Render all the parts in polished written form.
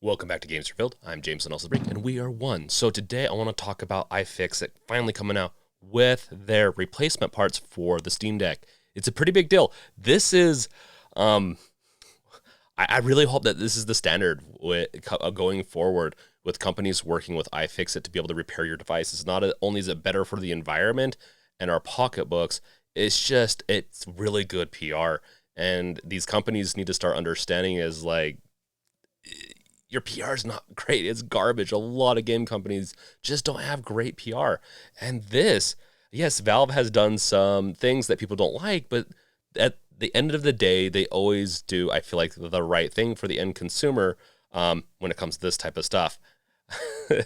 Welcome back to Games Revealed. I'm James Brink, and we are one. So today I want to talk about iFixit finally coming out with their replacement parts for the Steam Deck. It's a pretty big deal. This is, I really hope that this is the standard going forward with companies working with iFixit to be able to repair your devices. Not only is it better for the environment and our pocketbooks, it's really good PR. And these companies need to start understanding is like, your PR is not great. It's garbage. A lot of game companies just don't have great PR. And this, yes, Valve has done some things that people don't like, but at the end of the day, they always do, I feel like, the right thing for the end consumer when it comes to this type of stuff.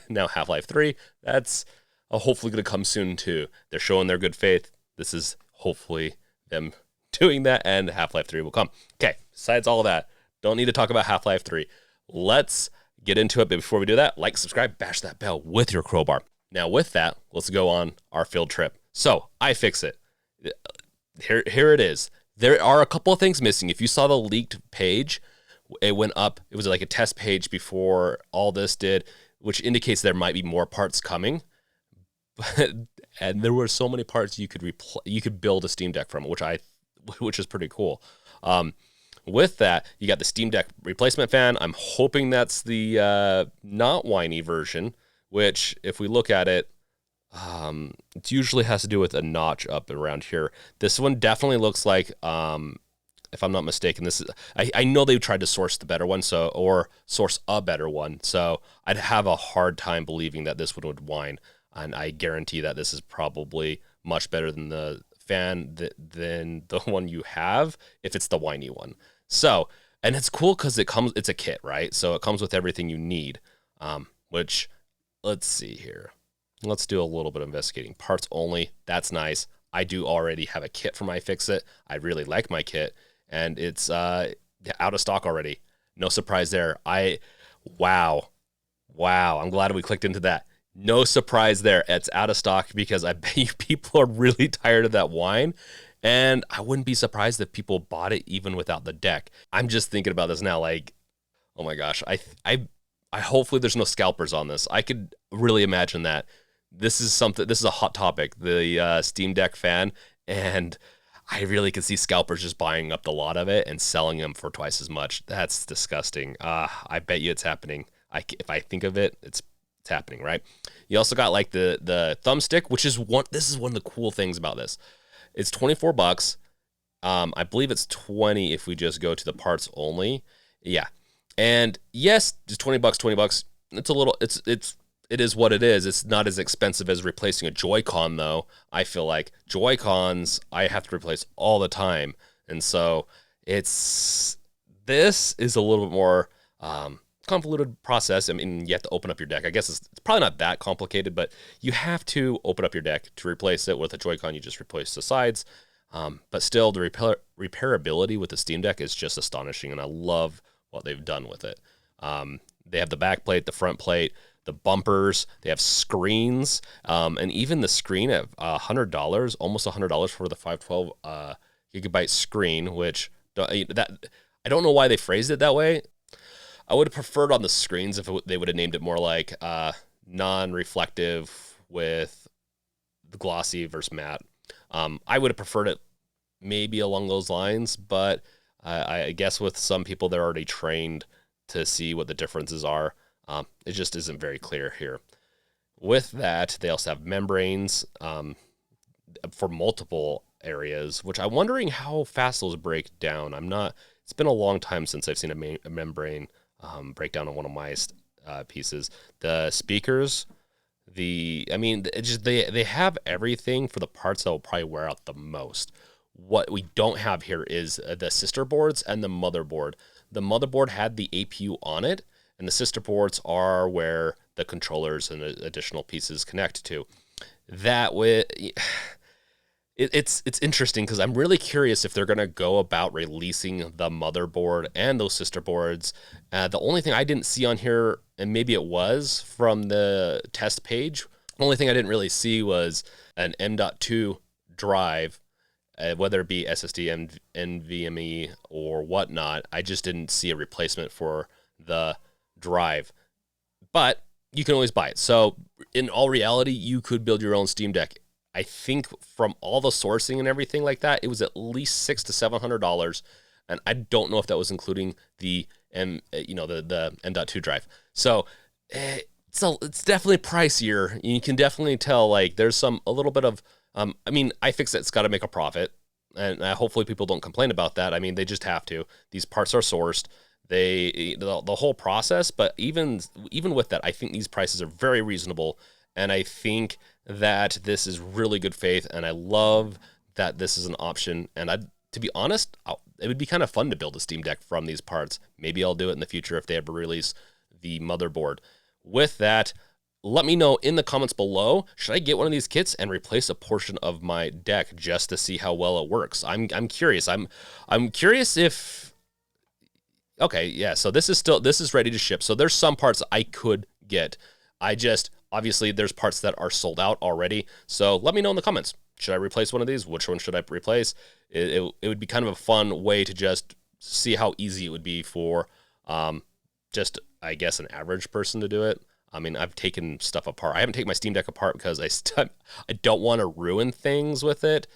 Now, Half-Life 3, that's hopefully going to come soon, too. They're showing their good faith. This is hopefully them doing that, and Half-Life 3 will come. Okay, besides all of that, don't need to talk about Half-Life 3. Let's get into it, but before we do that, like, subscribe, bash that bell with your crowbar. Now, with that, let's go on our field trip. So, iFixit. Here it is. There are a couple of things missing. If you saw the leaked page, it went up. It was like a test page before all this did, which indicates there might be more parts coming. And there were so many parts you could build a Steam Deck from, which is pretty cool. With that, you got the Steam Deck replacement fan. I'm hoping that's the not whiny version, which, if we look at it, it usually has to do with a notch up around here. This one definitely looks like, if I'm not mistaken, I know they tried to source the better one, or source a better one, so I'd have a hard time believing that this one would whine, and I guarantee that this is probably much better than the fan than the one you have, if it's the whiny one. So, and it's cool because it's a kit, right? So it comes with everything you need, which, let's see here. Let's do a little bit of investigating. Parts only, that's nice. I do already have a kit for my iFixit. I really like my kit, and it's out of stock already. No surprise there. Wow. I'm glad we clicked into that. No surprise there. It's out of stock because I bet you people are really tired of that whine. And I wouldn't be surprised if people bought it even without the deck. I'm just thinking about this now, like, oh my gosh, I hopefully there's no scalpers on this. I could really imagine that. This is a hot topic, the Steam Deck fan, and I really could see scalpers just buying up the lot of it and selling them for twice as much. That's disgusting. I bet you it's happening. If I think of it, it's happening, right? You also got like the thumbstick, which is this is one of the cool things about this. It's $24. I believe it's 20 if we just go to the parts only. Yeah. And yes, just $20. It's a little, it is what it is. It's not as expensive as replacing a Joy-Con, though. I feel like Joy-Cons I have to replace all the time. And so this is a little bit more convoluted process. I mean, you have to open up your deck. I guess it's probably not that complicated, but you have to open up your deck to replace it. With a Joy-Con, you just replace the sides. But still, the repairability with the Steam Deck is just astonishing, and I love what they've done with it. They have the back plate, the front plate, the bumpers. They have screens, and even the screen at $100, almost $100 for the 512 gigabyte screen. Which I don't know why they phrased it that way. I would have preferred on the screens if they would have named it more like non-reflective with the glossy versus matte. I would have preferred it maybe along those lines, but I guess with some people, they're already trained to see what the differences are. It just isn't very clear here. With that, they also have membranes for multiple areas, which I'm wondering how fast those break down. It's been a long time since I've seen a membrane breakdown on one of my pieces. The speakers, they have everything for the parts that will probably wear out the most. What we don't have here is the sister boards and the motherboard. The motherboard had the APU on it, and the sister boards are where the controllers and the additional pieces connect to. That way, it's interesting because I'm really curious if they're going to go about releasing the motherboard and those sister boards. The only thing I didn't see on here, and maybe it was from the test page, the only thing I didn't really see was an M.2 drive, whether it be SSD, NVMe, or whatnot. I just didn't see a replacement for the drive, but you can always buy it. So in all reality, you could build your own Steam Deck. I think from all the sourcing and everything like that, it was at least $600 to $700, and I don't know if that was including the the M.2 drive. So it's definitely pricier. You can definitely tell like there's a little bit of iFixit's got to make a profit, and hopefully people don't complain about that. I mean, they just have to. These parts are sourced. The whole process, but even with that, I think these prices are very reasonable, and I think that this is really good faith, and I love that this is an option. And to be honest, it would be kind of fun to build a Steam Deck from these parts. Maybe I'll do it in the future if they ever release the motherboard. With that, let me know in the comments below, should I get one of these kits and replace a portion of my deck just to see how well it works? I'm curious. I'm curious if... Okay, yeah, so this is ready to ship. So there's some parts I could get. Obviously there's parts that are sold out already. So let me know in the comments. Should I replace one of these? Which one should I replace? It would be kind of a fun way to just see how easy it would be for just, I guess, an average person to do it. I mean, I've taken stuff apart. I haven't taken my Steam Deck apart because I don't want to ruin things with it.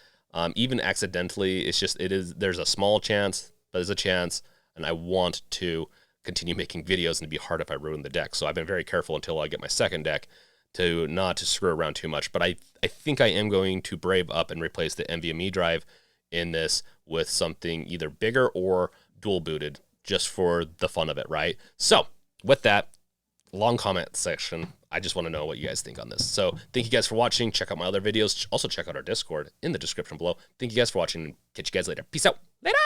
Even accidentally, there's a small chance, but there's a chance, and I want to continue making videos, and it'd be hard if I ruin the deck. So I've been very careful until I get my second deck to not to screw around too much. But I think I am going to brave up and replace the NVMe drive in this with something either bigger or dual booted, just for the fun of it, right? So with that, long comment section. I just want to know what you guys think on this. So thank you guys for watching. Check out my other videos. Also check out our Discord in the description below. Thank you guys for watching. Catch you guys later. Peace out. Later.